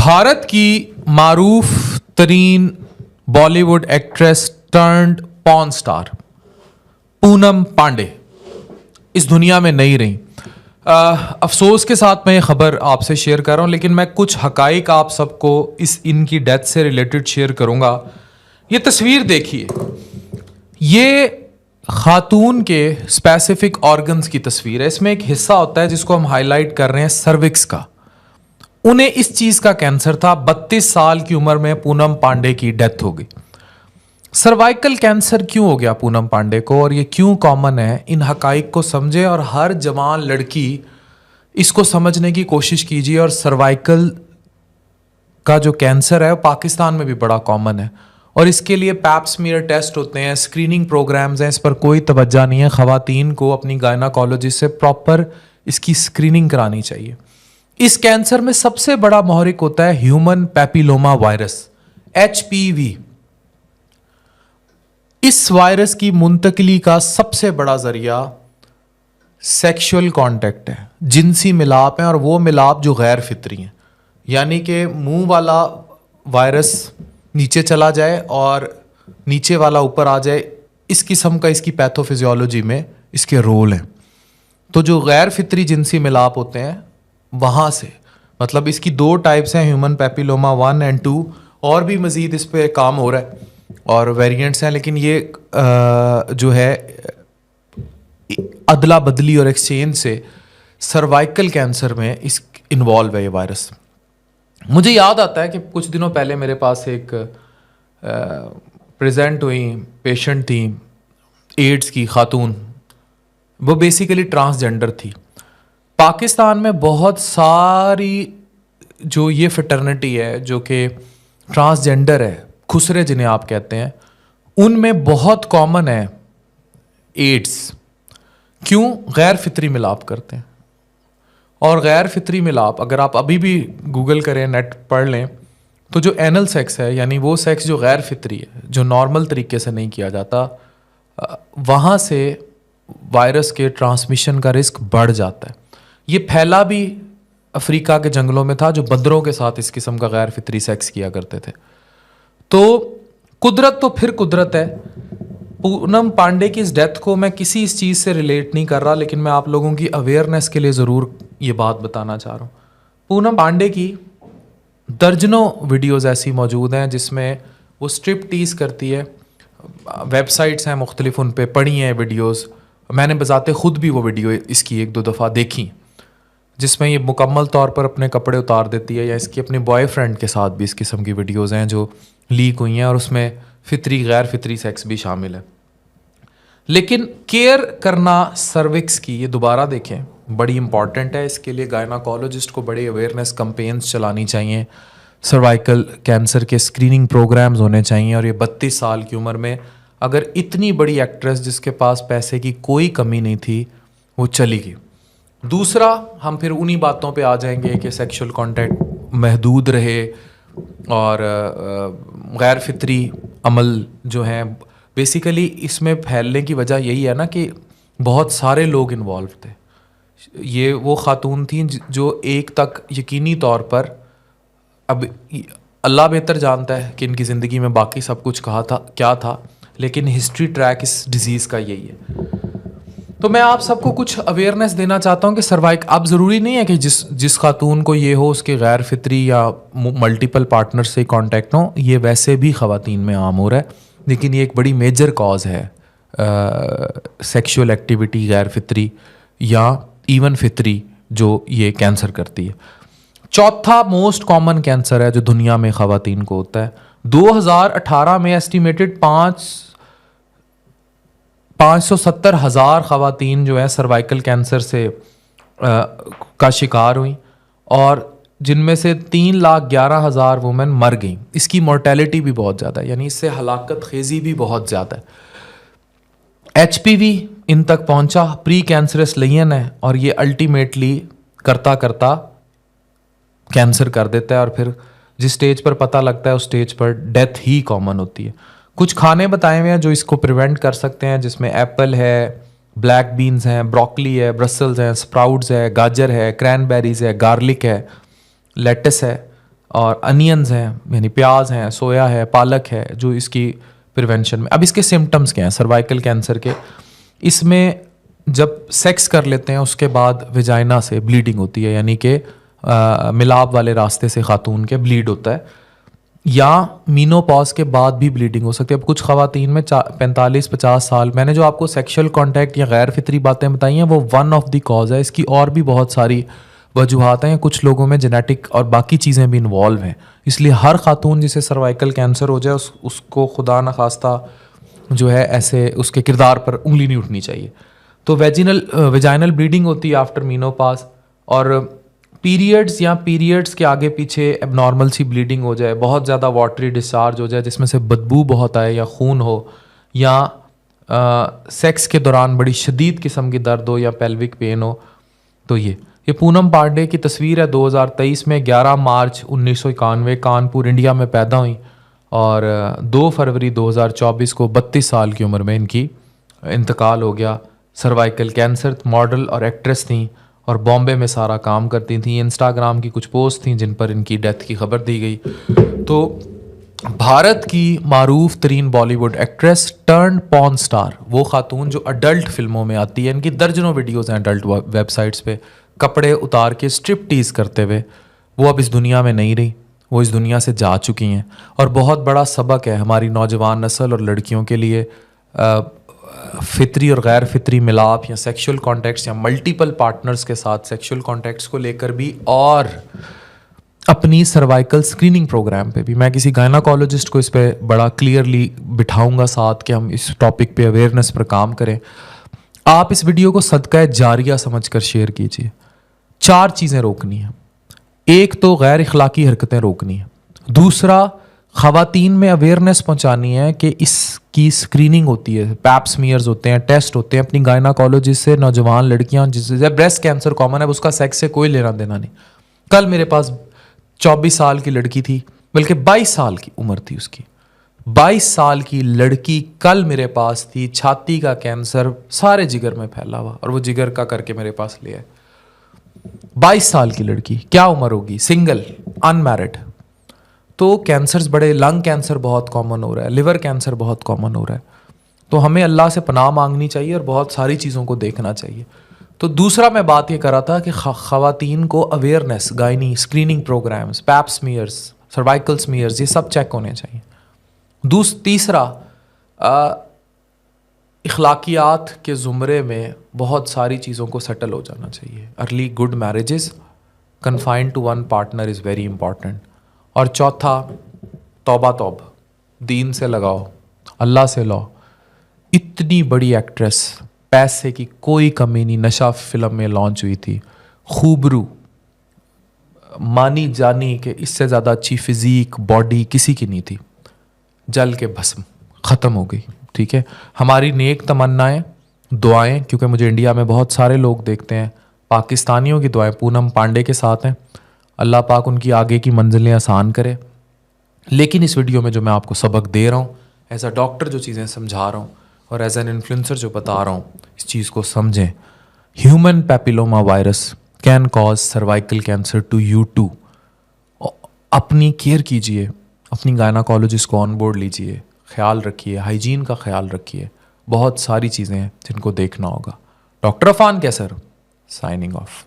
भारत की मारूफ तरीन Bollywood actress turned porn star Poonam Pandey इस दुनिया में नहीं रही। अफसोस के साथ मैं ये खबर आपसे शेयर कर रहा हूँ, लेकिन मैं कुछ हकाइक आप सबको इनकी डेथ से रिलेटेड शेयर करूँगा। ये तस्वीर देखिए, ये खातून के स्पेसिफिक ऑर्गन्स की तस्वीर है। इसमें एक हिस्सा होता है जिसको हम हाईलाइट कर रहे हैं सर्विक्स का। उन्हें इस चीज़ का कैंसर था। 32 साल की उम्र में पूनम पांडे की डेथ हो गई। सर्वाइकल कैंसर क्यों हो गया पूनम पांडे को और ये क्यों कॉमन है, इन हकाइक को समझे और हर जवान लड़की इसको समझने की कोशिश कीजिए। और सर्वाइकल का जो कैंसर है वो पाकिस्तान में भी बड़ा कॉमन है और इसके लिए पैप स्मीयर टेस्ट होते हैं, स्क्रीनिंग प्रोग्राम्स हैं। इस पर कोई तवज्जो नहीं है। ख़वातीन को अपनी गायनाकोलॉजिस्ट से प्रॉपर इसकी स्क्रीनिंग करानी चाहिए। इस कैंसर में सबसे बड़ा महरिक होता है ह्यूमन पैपिलोमा वायरस, HPV। इस वायरस की मुंतकिली का सबसे बड़ा जरिया सेक्सुअल कांटेक्ट है, जिनसी मिलाप है, और वो मिलाप जो गैर फितरी हैं, यानी कि मुंह वाला वायरस नीचे चला जाए और नीचे वाला ऊपर आ जाए। इस किस्म का इसकी पैथोफिजियोलॉजी में इसके रोल हैं। तो जो गैर फितरी जिनसी मिलाप होते हैं वहाँ से, मतलब इसकी 2 टाइप्स हैं, ह्यूमन पैपिलोमा 1 और 2, और भी मज़ीद इस पे काम हो रहा है और वेरिएंट्स हैं। लेकिन ये जो है अदला बदली और एक्सचेंज से सर्वाइकल कैंसर में इस इन्वॉल्व है ये वायरस। मुझे याद आता है कि कुछ दिनों पहले मेरे पास एक प्रेजेंट हुई पेशेंट थी, एड्स की खातून। वो बेसिकली ट्रांसजेंडर थी। पाकिस्तान में बहुत सारी जो ये फिटर्निटी है जो कि ट्रांसजेंडर है, खुसरे जिन्हें आप कहते हैं, उनमें बहुत कॉमन है एड्स। क्यों? गैर फितरी मिलाप करते हैं। और गैर फितरी मिलाप अगर आप अभी भी गूगल करें, नेट पढ़ लें, तो जो एनल सेक्स है, यानी वो सेक्स जो गैर फितरी है, जो नॉर्मल तरीके से नहीं किया जाता, वहाँ से वायरस के ट्रांसमिशन का रिस्क बढ़ जाता है। ये फैला भी अफ्रीका के जंगलों में था, जो बंदरों के साथ इस किस्म का गैर फितरी सेक्स किया करते थे। तो कुदरत तो फिर कुदरत है। पूनम पांडे की इस डेथ को मैं किसी इस चीज़ से रिलेट नहीं कर रहा, लेकिन मैं आप लोगों की अवेयरनेस के लिए ज़रूर ये बात बताना चाह रहा हूँ। पूनम पांडे की दर्जनों वीडियोस ऐसी मौजूद हैं जिसमें वो स्ट्रिप टीज करती है। वेबसाइट्स हैं मुख्तलिफ, उन पे पढ़ी हैं वीडियोस। मैंने बजाते ख़ुद भी वो वीडियो इसकी 1-2 दफ़ा देखी, जिसमें ये मुकम्मल तौर पर अपने कपड़े उतार देती है, या इसकी अपने बॉयफ्रेंड के साथ भी इस किस्म की वीडियोज़ हैं जो लीक हुई हैं, और उसमें फितरी गैर फितरी सेक्स भी शामिल है। लेकिन केयर करना सर्विक्स की, ये दोबारा देखें, बड़ी इंपॉर्टेंट है। इसके लिए गायनाकोलॉजिस्ट को बड़े अवेयरनेस कैंपेन्स चलानी चाहिए। सर्वाइकल कैंसर के स्क्रीनिंग प्रोग्राम्स होने चाहिए। और ये 32 साल की उम्र में अगर इतनी बड़ी एक्ट्रेस जिसके पास पैसे की कोई कमी नहीं थी, वो चली गई। दूसरा, हम फिर उन्हीं बातों पे आ जाएंगे कि सेक्सुअल कांटेक्ट महदूद रहे और गैर फितरी अमल जो हैं, बेसिकली इसमें फैलने की वजह यही है ना कि बहुत सारे लोग इन्वॉल्व थे। ये वो खातून थी जो एक तक यकीनी तौर पर, अब अल्लाह बेहतर जानता है कि इनकी ज़िंदगी में बाकी सब कुछ कहा था क्या था, लेकिन हिस्ट्री ट्रैक इस डिज़ीज़ का यही है। तो मैं आप सबको कुछ अवेयरनेस देना चाहता हूँ कि सर्वाइक, अब ज़रूरी नहीं है कि जिस खातून को ये हो उसके गैर फितरी या मल्टीपल पार्टनर से कांटेक्ट हो। ये वैसे भी ख़वातीन में आम हो रहा है, लेकिन ये एक बड़ी मेजर कॉज है सेक्सुअल एक्टिविटी गैर फितरी या इवन फितरी जो ये कैंसर करती है। चौथा मोस्ट कॉमन कैंसर है जो दुनिया में ख़वातीन को होता है। 2018 में एस्टिमेटेड 570,000 ख़वातीन जो है सर्वाइकल कैंसर से का शिकार हुई, और जिनमें से 3,11,000 वुमेन मर गई। इसकी मोर्टेलिटी भी बहुत ज़्यादा है, यानी इससे हलाकत खेजी भी बहुत ज़्यादा है। HPV इन तक पहुंचा, प्री कैंसरस लेयन है, और ये अल्टीमेटली करता करता कैंसर कर देता है, और फिर जिस स्टेज पर पता लगता है उस स्टेज पर डेथ ही कॉमन होती है। कुछ खाने बताए हुए हैं जो इसको प्रिवेंट कर सकते हैं, जिसमें एप्पल है, ब्लैक बीन्स हैं, ब्रोकली है, ब्रसल्स हैं, स्प्राउट्स है, गाजर है, क्रैनबेरीज है, गार्लिक है, लेटस है, और अनियंस हैं यानी प्याज हैं, सोया है, पालक है, जो इसकी प्रिवेंशन में। अब इसके सिम्टम्स क्या हैं सर्वाइकल कैंसर के? इसमें जब सेक्स कर लेते हैं उसके बाद वेजाइना से ब्लीडिंग होती है, यानी कि मिलाप वाले रास्ते से खातून के ब्लीड होता है, या मीनोपॉज के बाद भी ब्लीडिंग हो सकती है। अब कुछ ख़वातीन में 45-50 साल, मैंने जो आपको सेक्शुअल कॉन्टैक्ट या गैर फितरी बातें बताई हैं वो वन ऑफ द कॉज है, इसकी और भी बहुत सारी वजूहात हैं। कुछ लोगों में जेनेटिक और बाकी चीज़ें भी इन्वॉल्व हैं, इसलिए हर खातून जिसे सर्वाइकल कैंसर हो जाए उसको खुदा न खास्ता जो है ऐसे उसके किरदार पर उंगली नहीं उठनी चाहिए। तो वेजाइनल ब्लीडिंग होती है आफ्टर मीनोपॉज, और पीरियड्स या पीरियड्स के आगे पीछे एबनॉर्मल सी ब्लीडिंग हो जाए, बहुत ज़्यादा वाटरी डिस्चार्ज हो जाए जिसमें से बदबू बहुत आए या खून हो, या सेक्स के दौरान बड़ी शदीद किस्म की दर्द हो या पेल्विक पेन हो। तो ये पूनम पांडे की तस्वीर है 2023 में। 11 मार्च 1991 कानपुर इंडिया में पैदा हुई, और 2 फरवरी 2024 को 32 साल की उम्र में इनकी इंतकाल हो गया। सर्वाइकल कैंसर, मॉडल और एक्ट्रेस थी, और बॉम्बे में सारा काम करती थी। इंस्टाग्राम की कुछ पोस्ट थी जिन पर इनकी डेथ की खबर दी गई। तो भारत की मारूफ तरीन Bollywood actress turn porn star, वो खातून जो अडल्ट फिल्मों में आती है, इनकी दर्जनों वीडियोज़ हैं अडल्ट वेबसाइट्स पे कपड़े उतार के स्ट्रिप टीज करते हुए, वो अब इस दुनिया में नहीं रही, वो इस दुनिया से जा चुकी हैं। और बहुत बड़ा सबक है हमारी नौजवान नस्ल और लड़कियों के लिए, फितरी और गैर फितरी मिलाप या सेक्सुअल कॉन्टैक्ट्स या मल्टीपल पार्टनर्स के साथ सेक्सुअल कॉन्टैक्ट्स को लेकर भी, और अपनी सर्वाइकल स्क्रीनिंग प्रोग्राम पे भी। मैं किसी गायनाकोलॉजिस्ट को इस पे बड़ा क्लियरली बिठाऊंगा साथ कि हम इस टॉपिक पे अवेयरनेस पर काम करें। आप इस वीडियो को सदका जारिया समझकर शेयर कीजिए। 4 चीज़ें रोकनी है। एक तो गैर इखलाकी हरकतें रोकनी है, दूसरा ख़वातीन में अवेयरनेस पहुंचानी है कि इसकी स्क्रीनिंग होती है, पैप स्मीयर्स होते हैं, टेस्ट होते हैं अपनी गायनाकोलॉजिस्ट से। नौजवान लड़कियां जिसे ब्रेस्ट कैंसर कॉमन है, उसका सेक्स से कोई लेना देना नहीं। कल मेरे पास 24 साल की लड़की थी, बल्कि 22 साल की उम्र थी उसकी, 22 साल की लड़की कल मेरे पास थी, छाती का कैंसर सारे जिगर में फैला हुआ, और वो जिगर का करके मेरे पास ले आए। 22 साल की लड़की, क्या उम्र होगी, सिंगल, अनमैरिड। तो कैंसर्स बड़े, लंग कैंसर बहुत कॉमन हो रहा है, लिवर कैंसर बहुत कॉमन हो रहा है। तो हमें अल्लाह से पनाह मांगनी चाहिए और बहुत सारी चीज़ों को देखना चाहिए। तो दूसरा मैं बात ये कर रहा था कि ख़वातीन को awareness, gynae screening programmes, pap smears, cervical smears, ये सब चेक होने चाहिए। तीसरा, इखलाकियात के ज़ुमरे में बहुत सारी चीज़ों को सेटल हो जाना चाहिए। Early good marriages confined to one partner is very important. और चौथा, तौबा तौब, दीन से लगाओ, अल्लाह से लो। इतनी बड़ी एक्ट्रेस, पैसे की कोई कमी नहीं, नशा फिल्म में लॉन्च हुई थी, खूबरू, मानी जानी कि इससे ज़्यादा अच्छी फिज़ीक बॉडी किसी की नहीं थी, जल के भस्म, ख़त्म हो गई। ठीक है, हमारी नेक तमन्नाएं, दुआएं, क्योंकि मुझे इंडिया में बहुत सारे लोग देखते हैं, पाकिस्तानियों की दुआएं पूनम पांडे के साथ हैं। अल्लाह पाक उनकी आगे की मंजिलें आसान करे। लेकिन इस वीडियो में जो मैं आपको सबक दे रहा हूँ, एज अ डॉक्टर जो चीज़ें समझा रहा हूँ और एज एन इन्फ्लुएंसर जो बता रहा हूँ, इस चीज़ को समझें। Human papilloma virus can cause cervical cancer to you too. अपनी केयर कीजिए, अपनी गायनाकोलॉजिस्ट को ऑन बोर्ड लीजिए, ख्याल रखिए, हाइजीन का ख्याल रखिए। बहुत सारी चीज़ें हैं जिनको देखना होगा। डॉक्टर अफान कैसर, साइनिंग ऑफ।